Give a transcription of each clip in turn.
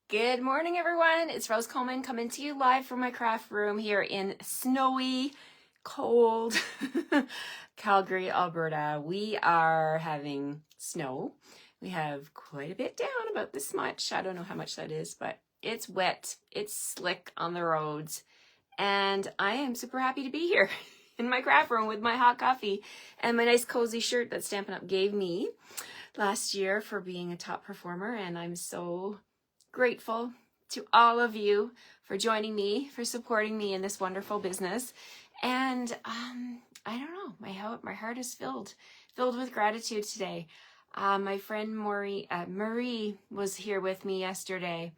Good morning, everyone. It's Rose Coleman coming to you live from my craft room here in snowy, cold Calgary, Alberta. We are having snow. We have quite a bit down, about this much. I don't know how much that is, but it's wet. It's slick on the roads. And I am super happy to be here in my craft room with my hot coffee and my nice cozy shirt that Stampin' Up! Gave me last year for being a top performer. And I'm so grateful to all of you for joining me, for supporting me in this wonderful business. And I don't know, my heart is filled with gratitude today. My friend Marie was here with me yesterday,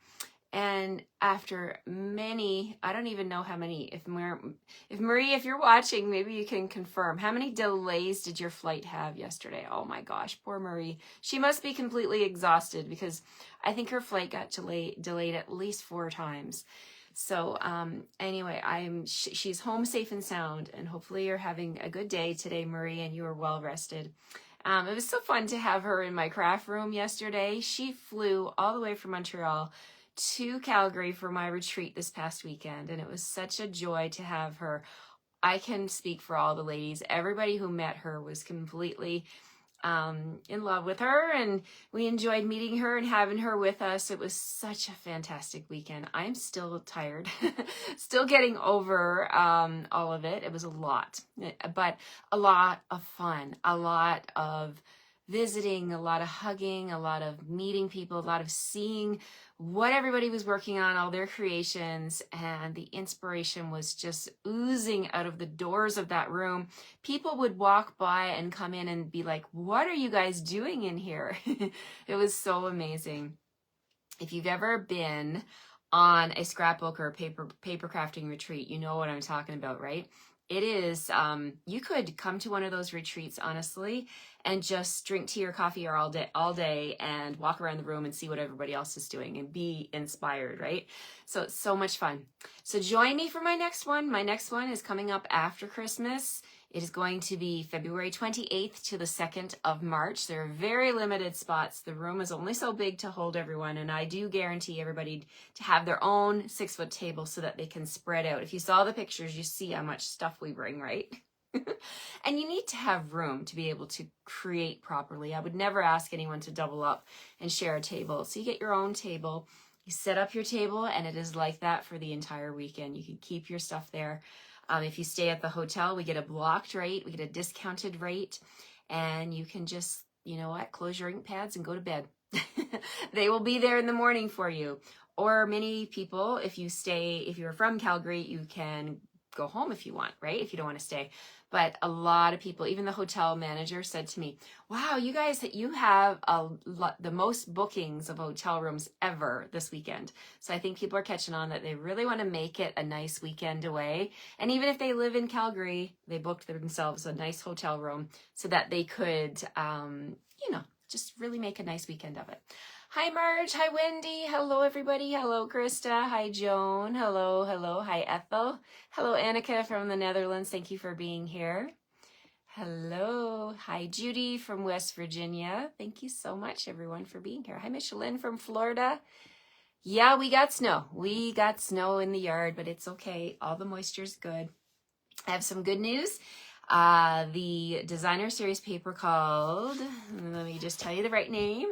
and after many, I don't even know how many, if Marie, if you're watching, maybe you can confirm, how many delays did your flight have yesterday? Oh my gosh, poor Marie. She must be completely exhausted because I think her flight got delayed at least 4 times. So anyway, she's home safe and sound, and hopefully you're having a good day today, Marie, and you are well rested. It was so fun to have her in my craft room yesterday. She flew all the way from Montreal to Calgary for my retreat this past weekend, and it was such a joy to have her. I can speak for all the ladies. Everybody who met her was completely in love with her, and we enjoyed meeting her and having her with us. It was such a fantastic weekend. I'm still tired, still getting over all of it. It was a lot, but a lot of fun, a lot of visiting, a lot of hugging, a lot of meeting people, a lot of seeing what everybody was working on, all their creations, and the inspiration was just oozing out of the doors of that room. People would walk by and come in and be like, what are you guys doing in here? It was so amazing. If you've ever been on a scrapbook or a paper crafting retreat, you know what I'm talking about, right? It is, you could come to one of those retreats, honestly, and just drink tea or coffee or all day and walk around the room and see what everybody else is doing and be inspired, right? So it's so much fun. So join me for my next one. My next one is coming up after Christmas. It is going to be February 28th to the 2nd of March. There are very limited spots. The room is only so big to hold everyone, and I do guarantee everybody to have their own 6-foot table so that they can spread out. If you saw the pictures, you see how much stuff we bring, right? And you need to have room to be able to create properly. I would never ask anyone to double up and share a table. So you get your own table, you set up your table, and it is like that for the entire weekend. You can keep your stuff there. If you stay at the hotel, we get a blocked rate, we get a discounted rate, and you can just, you know what, close your ink pads and go to bed. They will be there in the morning for you. Or many people, if you're from Calgary, you can go home if you want, right? If you don't want to stay. But a lot of people, even the hotel manager said to me, wow, you guys, you have the most bookings of hotel rooms ever this weekend. So I think people are catching on that they really want to make it a nice weekend away. And even if they live in Calgary, they booked themselves a nice hotel room so that they could, just really make a nice weekend of it. Hi, Marge. Hi, Wendy. Hello, everybody. Hello, Krista. Hi, Joan. Hello. Hi, Ethel. Hello, Annika from the Netherlands. Thank you for being here. Hello. Hi, Judy from West Virginia. Thank you so much, everyone, for being here. Hi, Michelin from Florida. Yeah, we got snow. We got snow in the yard, but it's okay. All the moisture's good. I have some good news. The designer series paper called, let me just tell you the right name,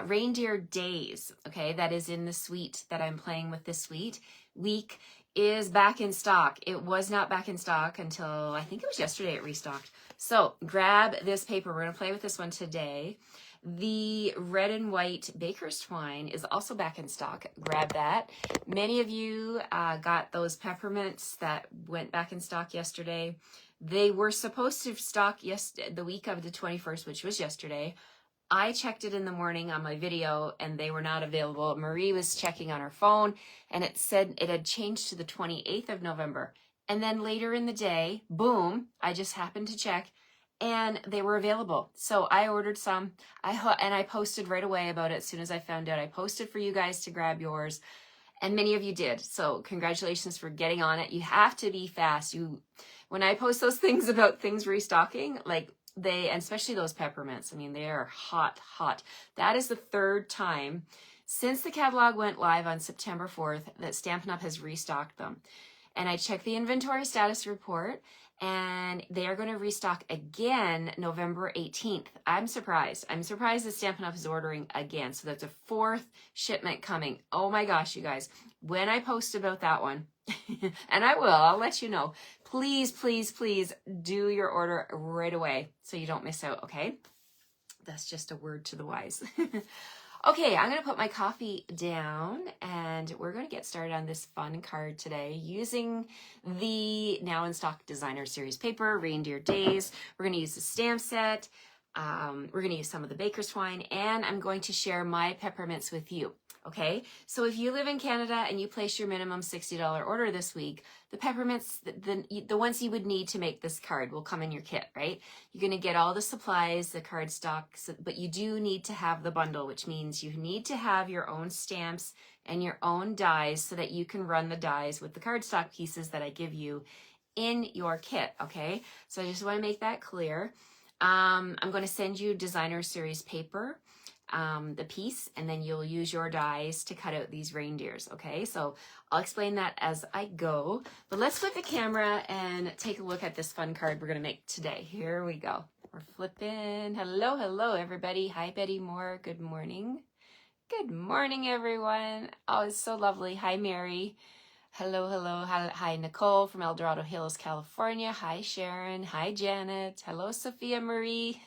Reindeer Days, okay, that is in the suite that I'm playing with this week, is back in stock. It was not back in stock until, I think it was yesterday it restocked. So grab this paper. We're going to play with this one today. The red and white baker's twine is also back in stock. Grab that. Many of you got those peppermints that went back in stock yesterday. They were supposed to stock the week of the 21st, which was yesterday. I checked it in the morning on my video and they were not available. Marie was checking on her phone and it said it had changed to the 28th of November. And then later in the day, boom, I just happened to check and they were available. So I ordered some and I posted right away about it as soon as I found out. I posted for you guys to grab yours and many of you did. So congratulations for getting on it. You have to be fast. When I post those things about things restocking, like and especially those peppermints, I mean, they are hot. That is the 3rd time since the catalog went live on September 4th, that Stampin' Up! Has restocked them. And I checked the inventory status report, and they are going to restock again November 18th. I'm surprised. I'm surprised that Stampin' Up! Is ordering again. So that's a 4th shipment coming. Oh my gosh, you guys. When I post about that one, and I will, I'll let you know. Please, please, please do your order right away so you don't miss out, okay? That's just a word to the wise. Okay, I'm going to put my coffee down and we're going to get started on this fun card today using the Now in Stock Designer Series paper, Reindeer Days. We're going to use the stamp set. We're going to use some of the baker's twine, and I'm going to share my peppermints with you. Okay, so if you live in Canada and you place your minimum $60 order this week, the peppermints, the ones you would need to make this card will come in your kit, right? You're going to get all the supplies, the cardstock, but you do need to have the bundle, which means you need to have your own stamps and your own dies so that you can run the dies with the cardstock pieces that I give you in your kit, okay? So I just want to make that clear. I'm going to send you Designer Series paper, the piece, and then you'll use your dies to cut out these reindeers, okay? So I'll explain that as I go, but let's flip the camera and take a look at this fun card we're going to make today. Here we go. We're flipping. Hello, hello, everybody. Hi, Betty Moore. Good morning. Good morning, everyone. Oh, it's so lovely. Hi, Mary. Hello, hello. Hi, Nicole from El Dorado Hills, California. Hi, Sharon. Hi, Janet. Hello, Sophia Marie.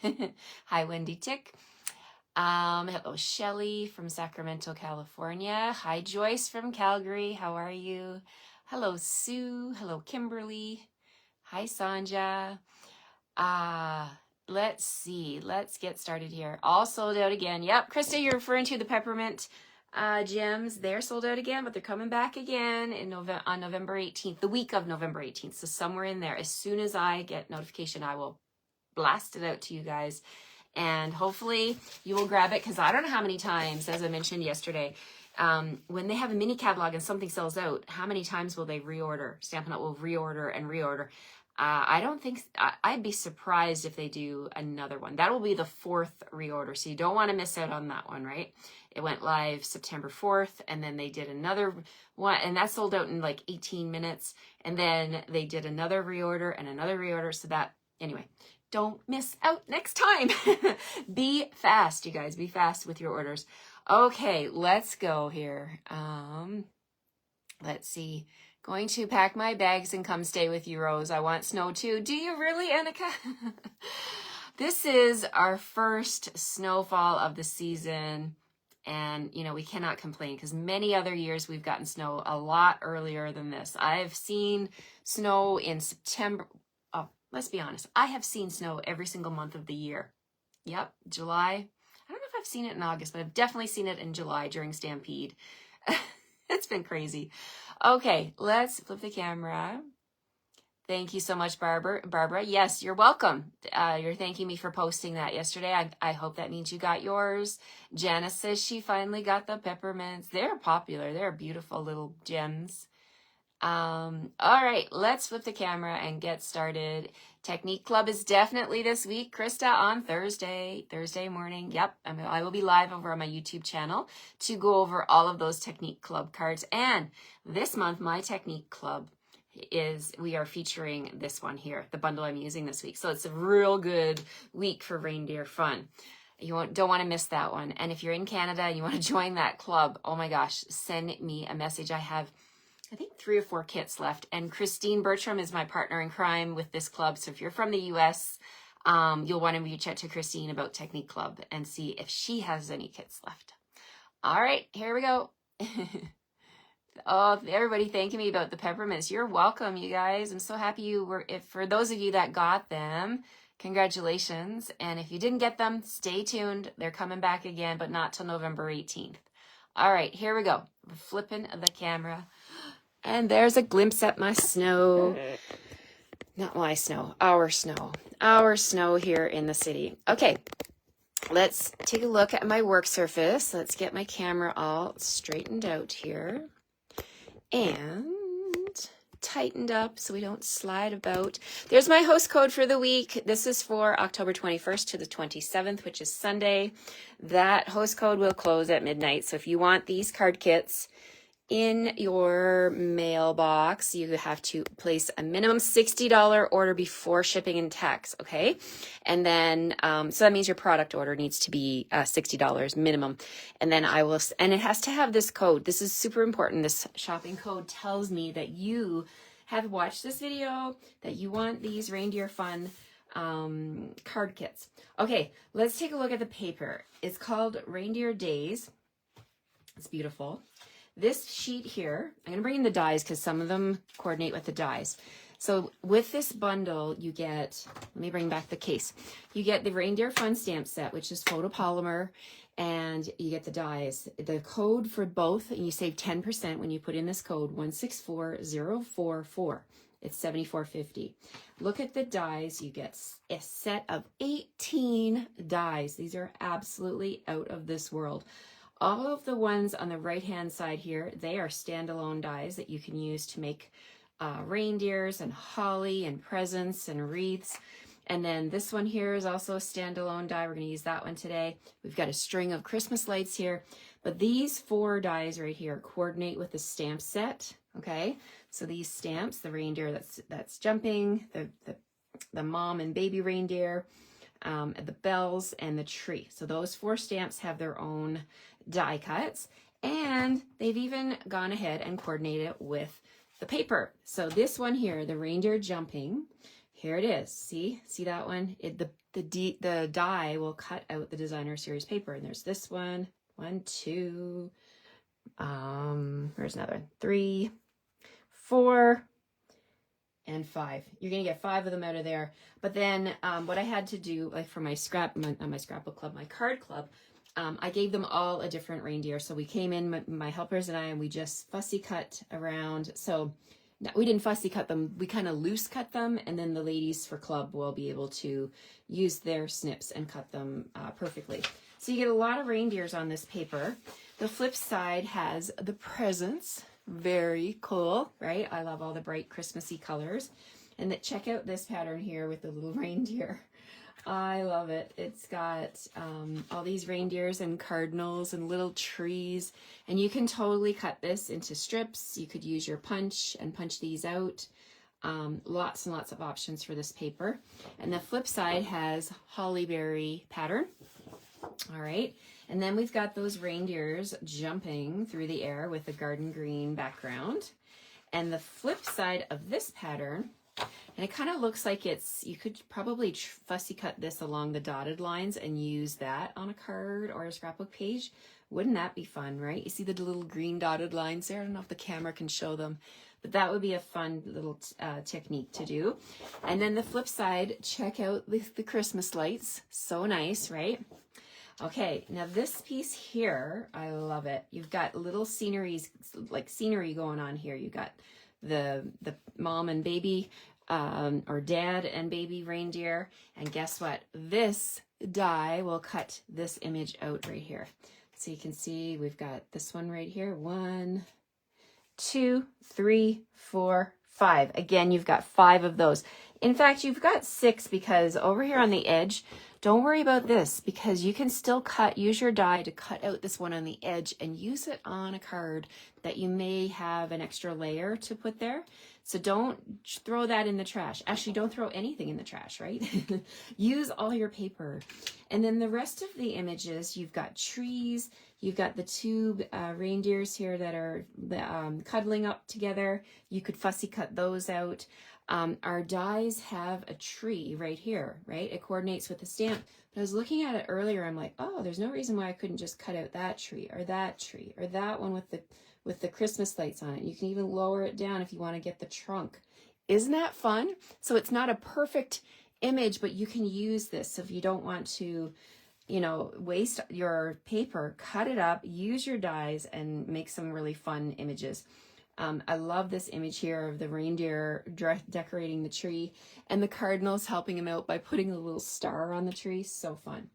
Hi, Wendy Tick. Hello, Shelly from Sacramento, California. Hi, Joyce from Calgary. How are you? Hello, Sue. Hello, Kimberly. Hi, Sanja. Let's see. Let's get started here. All sold out again. Yep, Krista, you're referring to the peppermint gems. They're sold out again, but they're coming back again on November 18th, the week of November 18th. So somewhere in there, as soon as I get notification, I will blast it out to you guys. And hopefully you will grab it, because I don't know how many times, as I mentioned yesterday, when they have a mini catalog and something sells out, how many times will they reorder? Stampin' Up! Will reorder and reorder. I don't think, I'd be surprised if they do another one. That will be the 4th reorder, so you don't want to miss out on that one, right? It went live September 4th, and then they did another one, and that sold out in like 18 minutes, and then they did another reorder and another reorder, so that, anyway, don't miss out next time. Be fast, you guys, be fast with your orders. Okay, let's go here. Let's see. Going to pack my bags and come stay with you, Rose. I want snow too. Do you really, Annika? This is our first snowfall of the season. And, you know, we cannot complain because many other years we've gotten snow a lot earlier than this. I've seen snow in September. Oh, let's be honest. I have seen snow every single month of the year. Yep, July. I don't know if I've seen it in August, but I've definitely seen it in July during Stampede. It's been crazy. Okay, let's flip the camera. Thank you so much, Barbara. Yes, you're welcome. You're thanking me for posting that yesterday. I hope that means you got yours. Janice says she finally got the peppermints. They're popular. They're beautiful little gems. All right, let's flip the camera and get started. Technique Club is definitely this week. Krista on Thursday morning. Yep, I will be live over on my YouTube channel to go over all of those Technique Club cards. And this month, my Technique Club we are featuring this one here, the bundle I'm using this week. So it's a real good week for reindeer fun. You don't want to miss that one. And if you're in Canada and you want to join that club, oh my gosh, send me a message. I have, I think, 3 or 4 kits left. And Christine Bertram is my partner in crime with this club. So if you're from the US, you'll want to reach out to Christine about Technique Club and see if she has any kits left. All right, here we go. Oh, everybody thanking me about the peppermints. You're welcome, you guys. I'm so happy you were, for those of you that got them, congratulations. And if you didn't get them, stay tuned. They're coming back again, but not till November 18th. All right, here we go. We're flipping the camera. And there's a glimpse at my snow. Not my snow, our snow. Our snow here in the city. Okay, let's take a look at my work surface. Let's get my camera all straightened out here. And tightened up so we don't slide about. There's my host code for the week. This is for October 21st to the 27th, which is Sunday. That host code will close at midnight. So if you want these card kits in your mailbox, you have to place a minimum $60 order before shipping and tax, okay? And then, so that means your product order needs to be $60 minimum. And then and it has to have this code. This is super important. This shopping code tells me that you have watched this video, that you want these Reindeer Fun card kits. Okay, let's take a look at the paper. It's called Reindeer Days. It's beautiful. This sheet here, I'm going to bring in the dies because some of them coordinate with the dies. So with this bundle, you get, let me bring back the case. You get the Reindeer Fun stamp set, which is photopolymer, and you get the dies. The code for both, and you save 10% when you put in this code, 164044. It's $74.50. Look at the dies. You get a set of 18 dies. These are absolutely out of this world. All of the ones on the right-hand side here, they are standalone dies that you can use to make reindeers and holly and presents and wreaths. And then this one here is also a standalone die. We're going to use that one today. We've got a string of Christmas lights here. But these 4 dies right here coordinate with the stamp set, okay? So these stamps, the reindeer that's jumping, the mom and baby reindeer, the bells, and the tree. So those 4 stamps have their own die cuts, and they've even gone ahead and coordinated it with the paper. So this one here, the reindeer jumping, here it is. See that one? The die will cut out the designer series paper, and there's this one, 1, 2, there's another one, 3, 4, and 5. You're gonna get 5 of them out of there. But then what I had to do, like for my scrapbook club, my card club, I gave them all a different reindeer. So we came in, my helpers and I, and we just fussy cut around. So we didn't fussy cut them, we kind of loose cut them, and then the ladies for club will be able to use their snips and cut them perfectly. So you get a lot of reindeers on this paper. The flip side has the presents. Very cool, right? I love all the bright Christmassy colors. And check out this pattern here with the little reindeer. I love it. It's got all these reindeers and cardinals and little trees. And you can totally cut this into strips. You could use your punch and punch these out. Lots and lots of options for this paper. And the flip side has hollyberry pattern. All right. And then we've got those reindeers jumping through the air with a garden green background. And the flip side of this pattern, and it kind of looks like you could probably fussy cut this along the dotted lines and use that on a card or a scrapbook page. Wouldn't that be fun, right? You see the little green dotted lines there? I don't know if the camera can show them, but that would be a fun little technique to do. And then the flip side, check out the Christmas lights. So nice, right? Okay, now this piece here, I love it. You've got little scenery going on here. You got the mom and baby, or dad and baby reindeer. And guess what? This die will cut this image out right here. So you can see we've got this one right here. 1, 2, 3, 4, 5. Again, you've got 5 of those. In fact, you've got 6 because over here on the edge, don't worry about this because you can still use your die to cut out this one on the edge and use it on a card that you may have an extra layer to put there. So don't throw that in the trash. Actually, don't throw anything in the trash, right? Use all your paper. And then the rest of the images, you've got trees, you've got the 2 reindeers here that are cuddling up together. You could fussy cut those out. Our dies have a tree right here, right? It coordinates with the stamp. But I was looking at it earlier, I'm like, oh, there's no reason why I couldn't just cut out that tree or that one with the Christmas lights on it. You can even lower it down if you want to get the trunk. Isn't that fun? So it's not a perfect image, but you can use this. So if you don't want to, waste your paper, cut it up, use your dies, and make some really fun images. I love this image here of the reindeer decorating the tree and the cardinals helping him out by putting a little star on the tree. So fun.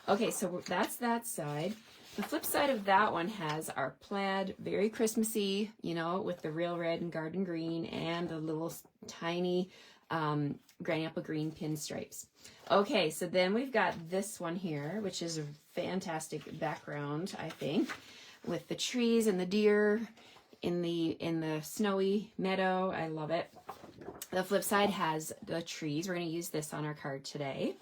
Okay, so that's that side. The flip side of that one has our plaid, very Christmassy, you know, with the real red and garden green and the little tiny granny apple green pinstripes. Okay, so then we've got this one here, which is a fantastic background, I think, with the trees and the deer in the snowy meadow. I love it. The flip side has the trees. We're going to use this on our card today.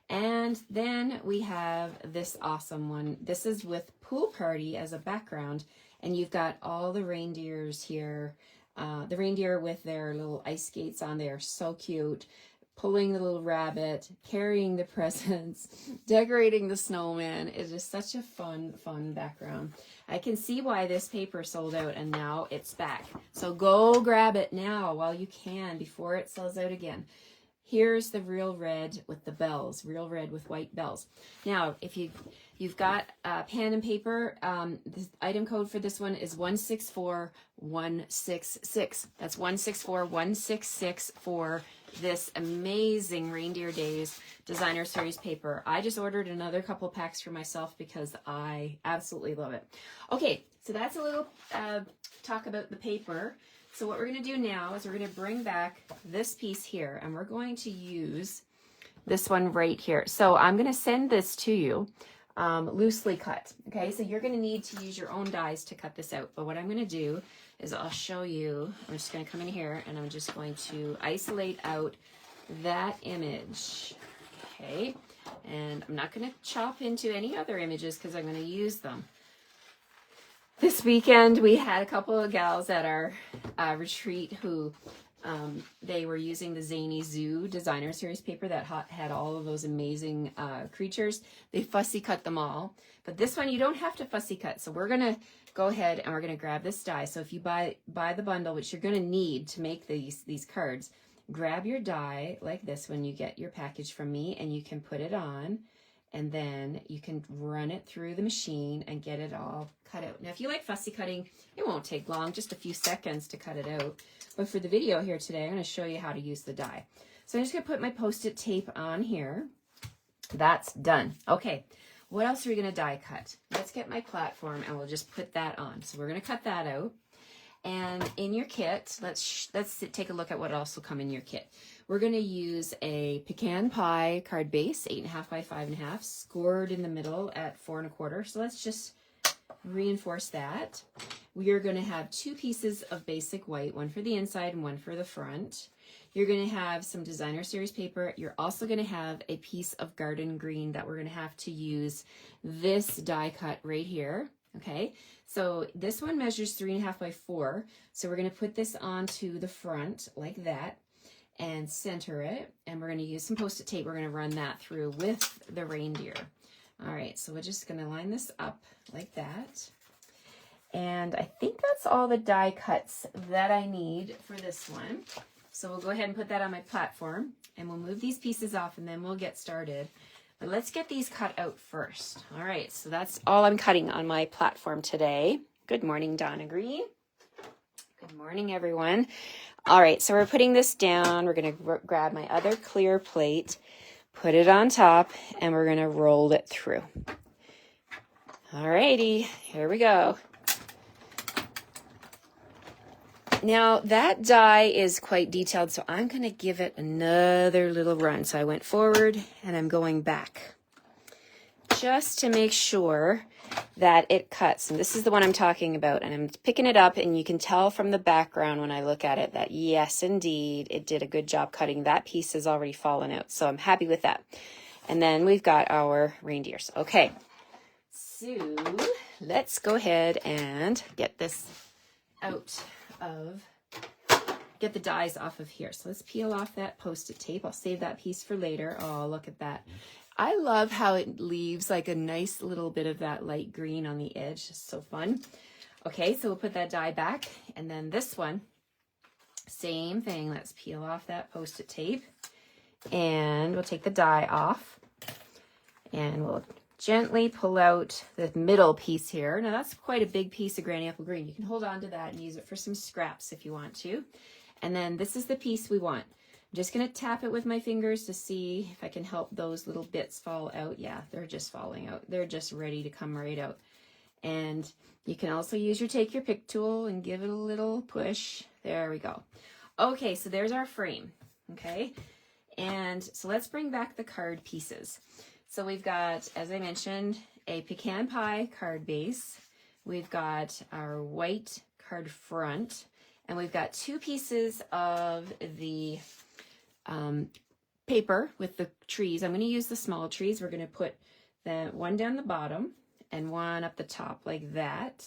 And then we have this awesome one. This is with Pool Party as a background, and you've got all the reindeers here. The reindeer with their little ice skates on there, so cute. Pulling the little rabbit, carrying the presents, decorating the snowman. It is such a fun background. I can see why this paper sold out, and now it's back. So go grab it now while you can before it sells out again. Here's the real red with the bells, real red with white bells. Now, if you've got pen and paper, the item code for this one is 164166. That's 164166 for this amazing Reindeer Days Designer Series paper. I just ordered another couple packs for myself because I absolutely love it. Okay, so that's a little talk about the paper. So what we're going to do now is we're going to bring back this piece here, and we're going to use this one right here. So I'm going to send this to you loosely cut. Okay, so you're going to need to use your own dies to cut this out. But what I'm going to do is I'll show you. I'm just going to come in here and I'm just going to isolate out that image. Okay, and I'm not going to chop into any other images because I'm going to use them. This weekend, we had a couple of gals at our retreat who they were using the Zany Zoo Designer Series paper that had all of those amazing creatures. They fussy cut them all. But this one, you don't have to fussy cut. So we're going to go ahead and we're going to grab this die. So if you buy the bundle, which you're going to need to make these cards, grab your die like this when you get your package from me, and you can put it on. And then you can run it through the machine and get it all cut out. Now, if you like fussy cutting, it won't take long, just a few seconds to cut it out. But for the video here today, I'm going to show you how to use the die. So I'm just going to put my Post-it tape on here. That's done. Okay, what else are we going to die cut? Let's get my platform and we'll just put that on. So we're going to cut that out. And in your kit, let's take a look at what else will come in your kit. We're going to use a pecan pie card base, 8.5 by 5.5, scored in the middle at 4 1/4. So let's just reinforce that. We are going to have 2 pieces of basic white, one for the inside and one for the front. You're going to have some Designer Series paper. You're also going to have a piece of garden green that we're going to have to use this die cut right here. Okay, so this one measures 3.5 by 4. So we're going to put this onto the front like that and center it. And we're going to use some Post-it tape. We're going to run that through with the reindeer. All right, so we're just going to line this up like that. And I think that's all the die cuts that I need for this one. So we'll go ahead and put that on my platform and we'll move these pieces off and then we'll get started. But let's get these cut out first. All right, so that's all I'm cutting on my platform today. Good morning, Donna Green. Good morning, everyone. All right, so we're putting this down. We're going to grab my other clear plate, put it on top, and we're going to roll it through. All righty, here we go. Now, that die is quite detailed, so I'm going to give it another little run. So I went forward, and I'm going back just to make sure that it cuts. And this is the one I'm talking about, and I'm picking it up, and you can tell from the background when I look at it that, yes, indeed, it did a good job cutting. That piece has already fallen out, so I'm happy with that. And then we've got our reindeers. Okay, so let's go ahead and get this out of, get the dies off of here. So let's peel off that Post-it tape. I'll save that piece for later. Oh, look at that. I love how it leaves like a nice little bit of that light green on the edge. It's so fun. Okay, so we'll put that die back. And then this one, same thing. Let's peel off that Post-it tape. And we'll take the die off. And we'll gently pull out the middle piece here. Now that's quite a big piece of granny apple green. You can hold on to that and use it for some scraps if you want to. And then this is the piece we want. just going to tap it with my fingers to see if I can help those little bits fall out. Yeah, they're just falling out. They're just ready to come right out. And you can also use take your pick tool and give it a little push. There we go. Okay, so there's our frame. Okay, and so let's bring back the card pieces. So we've got, as I mentioned, a pecan pie card base. We've got our white card front, and we've got 2 pieces of the paper with the trees. I'm going to use the small trees. We're going to put one down the bottom and one up the top like that.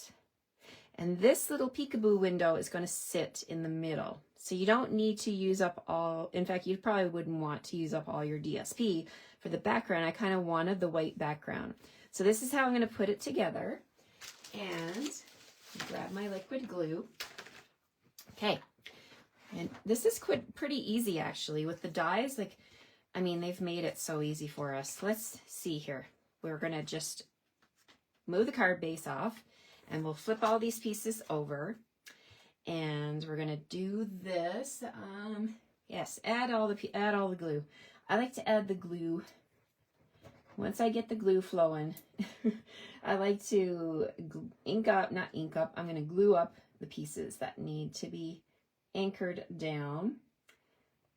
And this little peekaboo window is going to sit in the middle. So you don't need to use up all, in fact, you probably wouldn't want to use up all your DSP. For the background, I kind of wanted the white background. So this is how I'm going to put it together. And grab my liquid glue. Okay. And this is pretty easy actually with the dies. Like, I mean, they've made it so easy for us. Let's see here. We're going to just move the card base off and we'll flip all these pieces over. And we're going to do this. Yes, add all the glue. I like to add the glue once I get the glue flowing. I like to I'm going to glue up the pieces that need to be anchored down.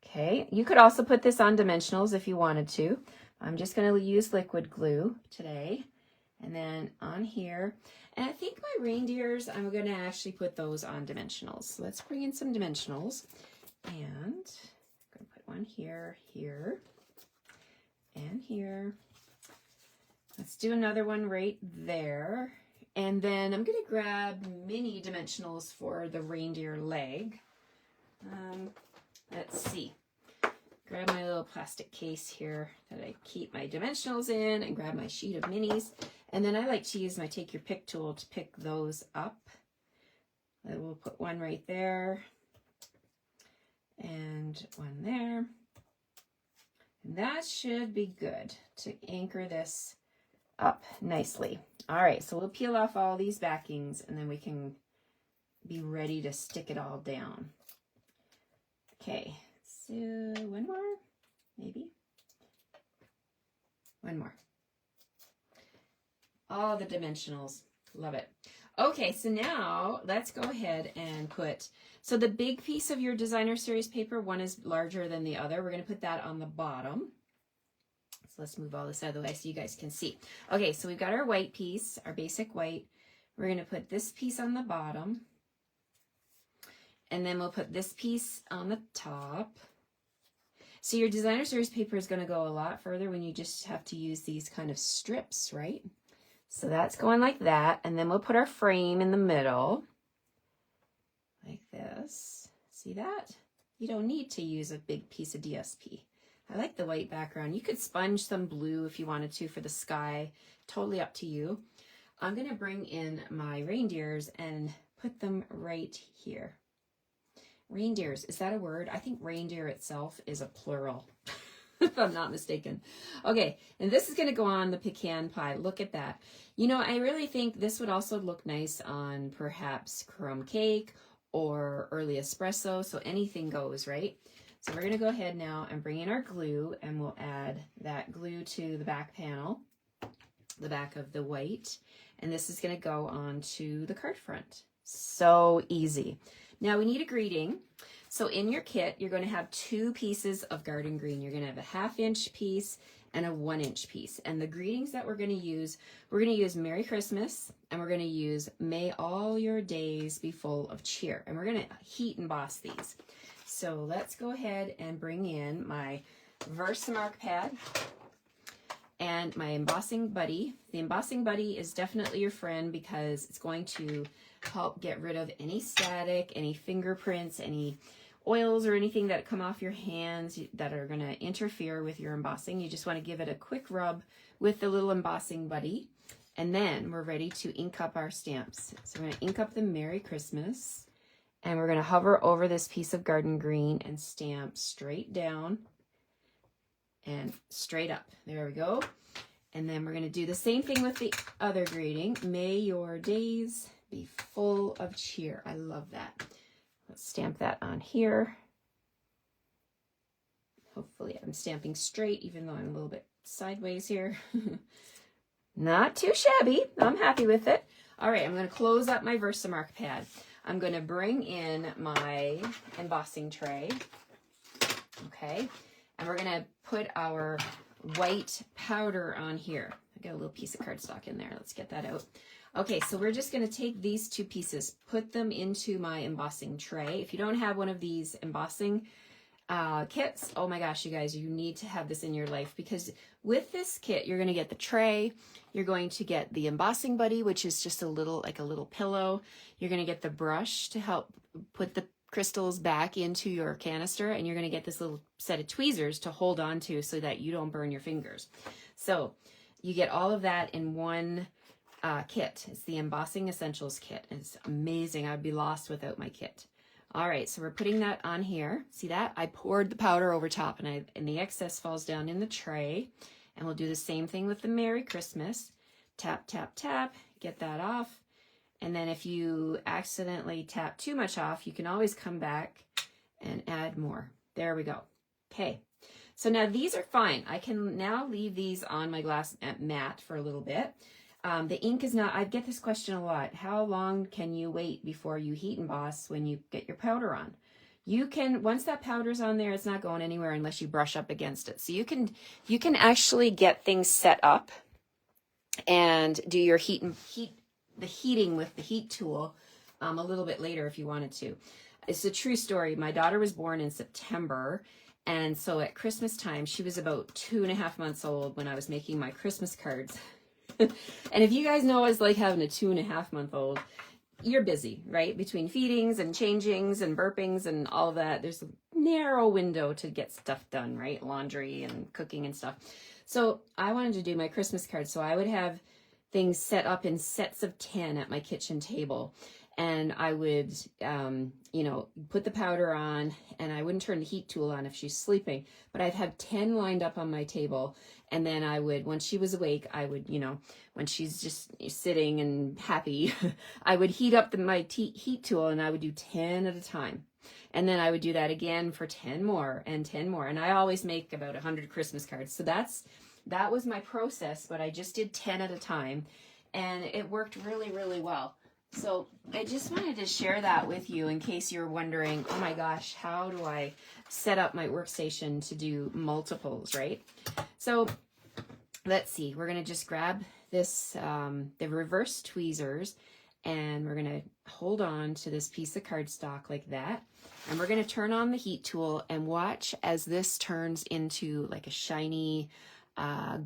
Okay, you could also put this on dimensionals if you wanted to. I'm just going to use liquid glue today. And then on here, and I think my reindeers, I'm going to actually put those on dimensionals. So let's bring in some dimensionals. And I'm going to put one here, here, and here. Let's do another one right there. And then I'm going to grab mini dimensionals for the reindeer leg. Let's see. Grab my little plastic case here that I keep my dimensionals in and grab my sheet of minis. And then I like to use my take your pick tool to pick those up. I will put one right there and one there. And that should be good to anchor this up nicely. All right, so we'll peel off all these backings and then we can be ready to stick it all down. Okay, so one more, maybe. One more. All the dimensionals, love it. Okay, so now let's go ahead and put, so the big piece of your designer series paper, one is larger than the other. We're going to put that on the bottom. So let's move all this out of the way so you guys can see. Okay, so we've got our white piece, our basic white. We're going to put this piece on the bottom. And then we'll put this piece on the top. So your designer series paper is going to go a lot further when you just have to use these kind of strips, right? So that's going like that. And then we'll put our frame in the middle. Like this. See that? You don't need to use a big piece of DSP. I like the white background. You could sponge some blue if you wanted to for the sky. Totally up to you. I'm going to bring in my reindeers and put them right here. Reindeers, is that a word? I think reindeer itself is a plural, if I'm not mistaken. Okay, and this is going to go on the pecan pie. Look at that. You know, I really think this would also look nice on perhaps crumb cake or early espresso, so anything goes, right? So we're going to go ahead now and bring in our glue, and we'll add that glue to the back panel, the back of the white, and this is going to go onto the card front. So easy. Now we need a greeting. So in your kit, you're going to have 2 pieces of garden green. You're going to have a 1/2 inch piece and a 1 inch piece. And the greetings that we're going to use Merry Christmas, and we're going to use May all your days be full of cheer. And we're going to heat emboss these. So let's go ahead and bring in my Versamark pad and my embossing buddy. The embossing buddy is definitely your friend because it's going to help get rid of any static, any fingerprints, any oils or anything that come off your hands that are going to interfere with your embossing. You just want to give it a quick rub with the little embossing buddy, and then we're ready to ink up our stamps. So we're going to ink up the Merry Christmas, and we're going to hover over this piece of garden green and stamp straight down and straight up. There we go. And then we're going to do the same thing with the other greeting. May your days be full of cheer. I love that. Let's stamp that on here. Hopefully I'm stamping straight, even though I'm a little bit sideways here. Not too shabby. I'm happy with it. All right, I'm going to close up my Versamark pad. I'm going to bring in my embossing tray. Okay, and we're going to put our white powder on here. I got a little piece of cardstock in there. Let's get that out. Okay, so we're just going to take these two pieces, put them into my embossing tray. If you don't have one of these embossing kits, oh my gosh, you guys, you need to have this in your life, because with this kit, you're going to get the tray, you're going to get the embossing buddy, which is just a little, like a little pillow. You're going to get the brush to help put the crystals back into your canister, and you're going to get this little set of tweezers to hold on to so that you don't burn your fingers. So you get all of that in one kit. It's the Embossing Essentials kit. It's amazing. I'd be lost without my kit. All right, so we're putting that on here. See that? I poured the powder over top, and the excess falls down in the tray. And we'll do the same thing with the Merry Christmas. Tap, tap, tap, get that off. And then if you accidentally tap too much off, you can always come back and add more. There we go. Okay, so now these are fine. I can now leave these on my glass mat for a little bit. The ink is not, I get this question a lot. How long can you wait before you heat emboss when you get your powder on? You can, once that powder's on there, it's not going anywhere unless you brush up against it. So you can actually get things set up and do your heating with the heat tool a little bit later if you wanted to. It's a true story. My daughter was born in September, and so at Christmas time, she was about 2.5 months old when I was making my Christmas cards. And if you guys know what it's like having a 2.5-month-old, you're busy, right? Between feedings and changings and burpings and all of that, there's a narrow window to get stuff done, right? Laundry and cooking and stuff. So I wanted to do my Christmas cards. So I would have things set up in sets of 10 at my kitchen table. And I would, put the powder on, and I wouldn't turn the heat tool on if she's sleeping, but I'd have 10 lined up on my table. And then I would, when she was awake, I would, when she's just sitting and happy, I would heat up my heat tool, and I would do 10 at a time. And then I would do that again for 10 more and 10 more. And I always make about 100 Christmas cards. So that was my process, but I just did 10 at a time, and it worked really, really well. So I just wanted to share that with you in case you're wondering, oh my gosh, how do I set up my workstation to do multiples, right? So let's see, we're going to just grab this, the reverse tweezers, and we're going to hold on to this piece of cardstock like that. And we're going to turn on the heat tool and watch as this turns into like a shiny,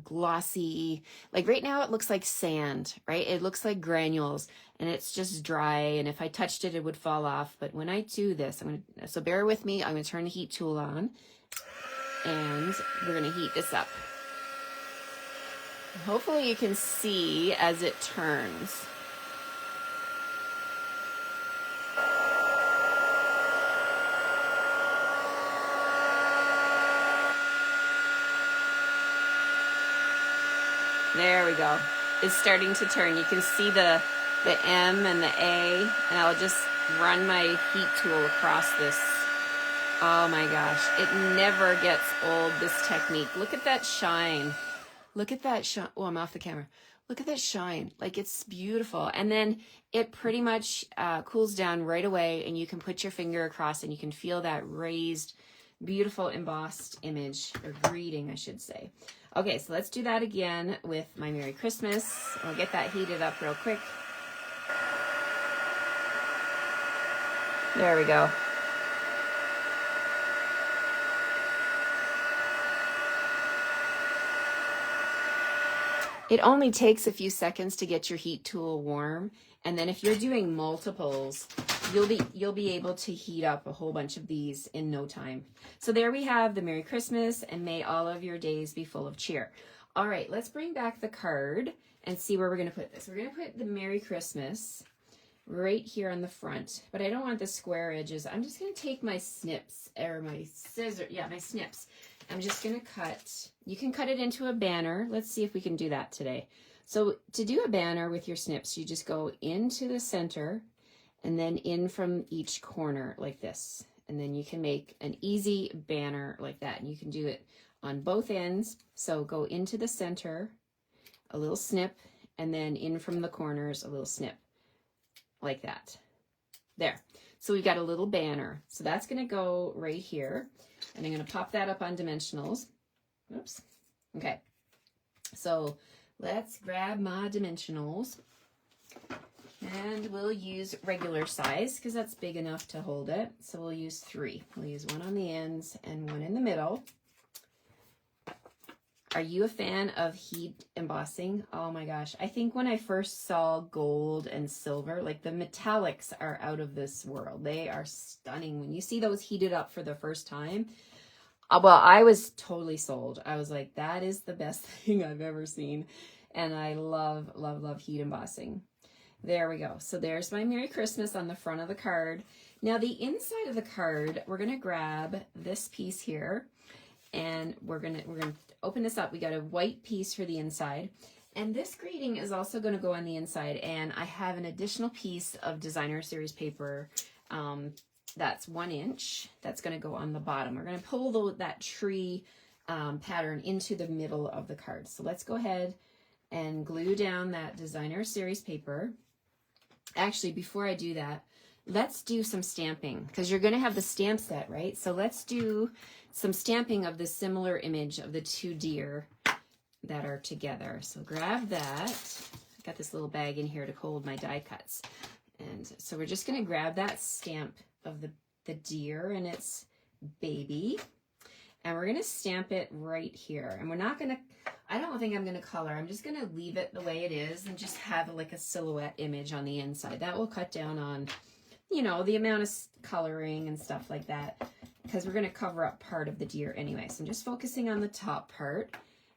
glossy, like right now it looks like sand, right? It looks like granules, and it's just dry, and if I touched it, it would fall off. But when I do this, so bear with me, I'm going to turn the heat tool on, and we're going to heat this up. Hopefully you can see as it turns. There we go. It's starting to turn. You can see the M and the A, and I'll just run my heat tool across this. Oh my gosh, it never gets old, this technique. Look at that shine. Look at that shine. Oh, I'm off the camera. Look at that shine. Like, it's beautiful. And then it pretty much cools down right away, and you can put your finger across and you can feel that raised, beautiful embossed image, or greeting, I should say. Okay, so let's do that again with my Merry Christmas. I'll get that heated up real quick. There we go. It only takes a few seconds to get your heat tool warm, and then if you're doing multiples, you'll be able to heat up a whole bunch of these in no time. So there we have the Merry Christmas, and may all of your days be full of cheer. All right, let's bring back the card and see where we're going to put this. We're going to put the Merry Christmas right here on the front, but I don't want the square edges. I'm just going to take my snips, or my scissors, my snips. I'm just going to cut. You can cut it into a banner. Let's see if we can do that today. So to do a banner with your snips, you just go into the center and then in from each corner like this. And then you can make an easy banner like that. And you can do it on both ends. So go into the center, a little snip, and then in from the corners, a little snip like that. There. So we've got a little banner. So that's going to go right here. And I'm going to pop that up on dimensionals. Oops. Okay. So let's grab my dimensionals. And we'll use regular size because that's big enough to hold it. So we'll use 3. We'll use 1 on the ends and 1 in the middle. Are you a fan of heat embossing? Oh my gosh. I think when I first saw gold and silver, like the metallics are out of this world. They are stunning. When you see those heated up for the first time, well, I was totally sold. I was like, that is the best thing I've ever seen. And I love, love, love heat embossing. There we go. So there's my Merry Christmas on the front of the card. Now the inside of the card, we're going to grab this piece here and we're going to open this up. We got a white piece for the inside. And this greeting is also going to go on the inside. And I have an additional piece of designer series paper that's 1 inch. That's going to go on the bottom. We're going to pull that tree pattern into the middle of the card. So let's go ahead and glue down that designer series paper. Actually, before I do that, let's do some stamping because you're going to have the stamp set, right? So let's do some stamping of the similar image of the 2 deer that are together. So grab that. I got this little bag in here to hold my die cuts. And so we're just going to grab that stamp of the deer and its baby. And we're going to stamp it right here. And we're not going to, I don't think I'm going to color. I'm just going to leave it the way it is and just have like a silhouette image on the inside. That will cut down on, you know, the amount of coloring and stuff like that because we're going to cover up part of the deer anyway. So I'm just focusing on the top part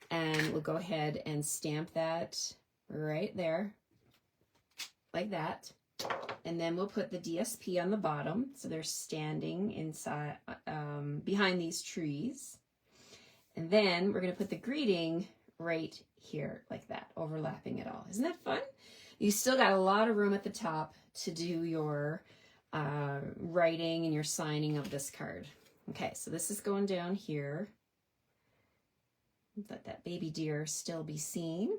and we'll go ahead and stamp that right there like that. And then we'll put the DSP on the bottom. So they're standing inside, behind these trees. And then we're going to put the greeting right here like that, overlapping it all. Isn't that fun? You still got a lot of room at the top to do your writing and your signing of this card. Okay, so this is going down here. Let that baby deer still be seen.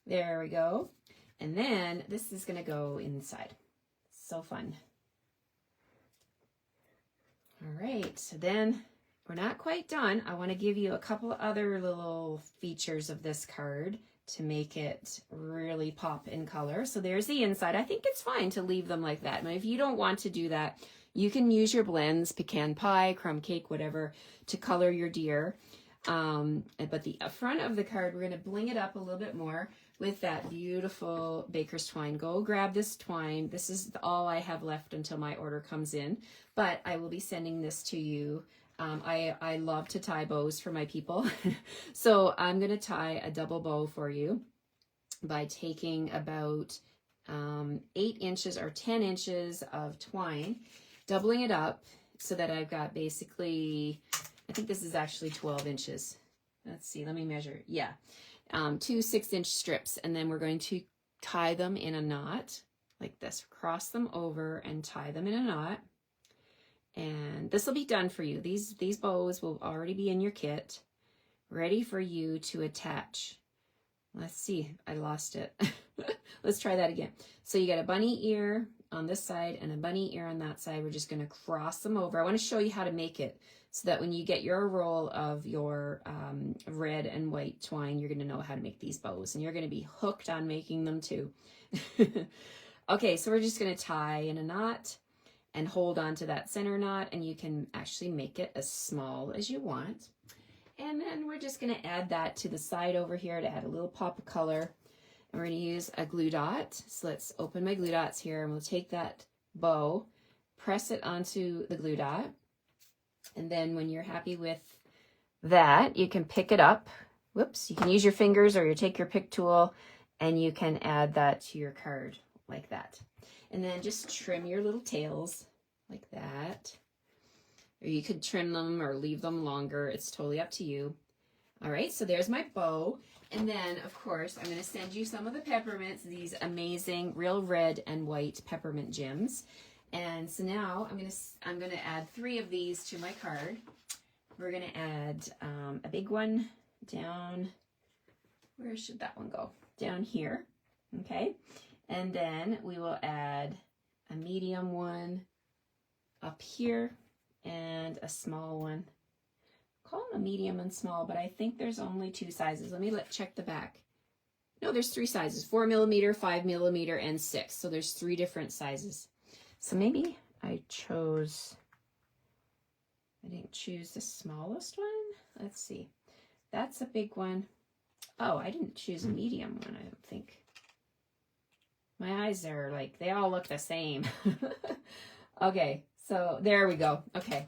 There we go. And then this is going to go inside. So fun. All right, so then we're not quite done. I want to give you a couple other little features of this card to make it really pop in color. So there's the inside. I think it's fine to leave them like that. And if you don't want to do that, you can use your blends, pecan pie, crumb cake, whatever, to color your deer. But the front of the card, we're going to bling it up a little bit more with that beautiful baker's twine. Go grab this twine. This is all I have left until my order comes in, but I will be sending this to you. I love to tie bows for my people. So I'm going to tie a double bow for you by taking about 8 inches or 10 inches of twine, doubling it up so that I've got basically, I think this is actually 12 inches. Let's see, let me measure. Yeah. 2 6-inch strips, and then we're going to tie them in a knot like this. Cross them over and tie them in a knot. And this will be done for you. These bows will already be in your kit, ready for you to attach. Let's see, I lost it. Let's try that again. So you got a bunny ear on this side and a bunny ear on that side. We're just going to cross them over. I want to show you how to make it so that when you get your roll of your red and white twine, you're going to know how to make these bows, and you're going to be hooked on making them too. Okay, so we're just going to tie in a knot and hold on to that center knot, and you can actually make it as small as you want. And then we're just going to add that to the side over here to add a little pop of color. And we're going to use a glue dot. So let's open my glue dots here, and we'll take that bow, press it onto the glue dot. And then when you're happy with that, you can pick it up. Whoops, you can use your fingers or you take your pick tool and you can add that to your card like that. And then just trim your little tails like that. Or you could trim them or leave them longer. It's totally up to you. All right, so there's my bow. And then, of course, I'm going to send you some of the peppermints, these amazing real red and white peppermint gems. And so now I'm gonna add 3 of these to my card. We're gonna add a big one down, where should that one go? Down here, okay? And then we will add a medium one up here and a small one. Call them a medium and small, but I think there's only 2 sizes. Let me check the back. No, there's 3 sizes, 4 millimeter, 5 millimeter, and 6. So there's 3 different sizes. So maybe I didn't choose the smallest one. Let's see. That's a big one. Oh, I didn't choose a medium one, I don't think. My eyes are like, they all look the same. Okay, so there we go. Okay.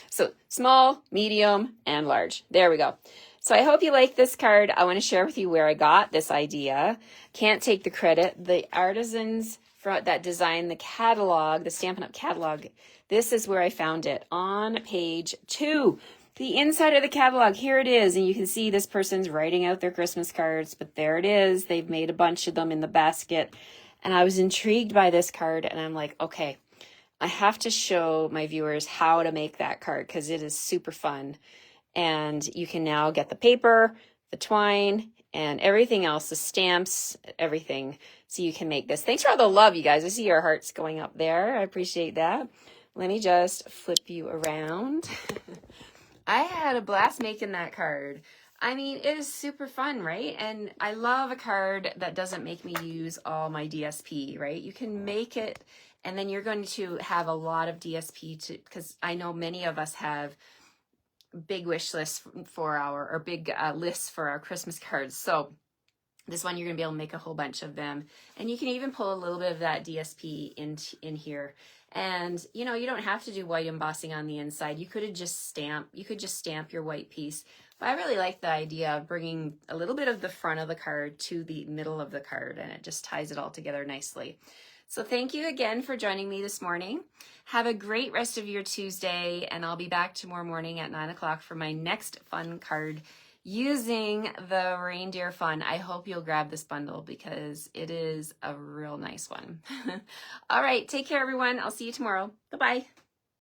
So small, medium, and large. There we go. So I hope you like this card. I want to share with you where I got this idea. Can't take the credit. The artisans that designed the catalog, the Stampin' Up! Catalog, this is where I found it, on page 2. The inside of the catalog, here it is. And you can see this person's writing out their Christmas cards, but there it is. They've made a bunch of them in the basket. And I was intrigued by this card, and I'm like, okay, I have to show my viewers how to make that card because it is super fun. And you can now get the paper, the twine, and everything else, the stamps, everything, so you can make this. Thanks for all the love, you guys. I see your hearts going up there. I appreciate that. Let me just flip you around. I had a blast making that card. I mean, it is super fun, right? And I love a card that doesn't make me use all my DSP, right? You can make it, and then you're going to have a lot of DSP because I know many of us have big wish lists for our, big lists for our Christmas cards. So this one, you're going to be able to make a whole bunch of them. And you can even pull a little bit of that DSP in here. And, you know, you don't have to do white embossing on the inside. You could just stamp your white piece. But I really like the idea of bringing a little bit of the front of the card to the middle of the card, and it just ties it all together nicely. So thank you again for joining me this morning. Have a great rest of your Tuesday, and I'll be back tomorrow morning at 9 o'clock for my next fun card using the Reindeer Fun. I hope you'll grab this bundle because it is a real nice one. All right, take care, everyone. I'll see you tomorrow. Bye-bye.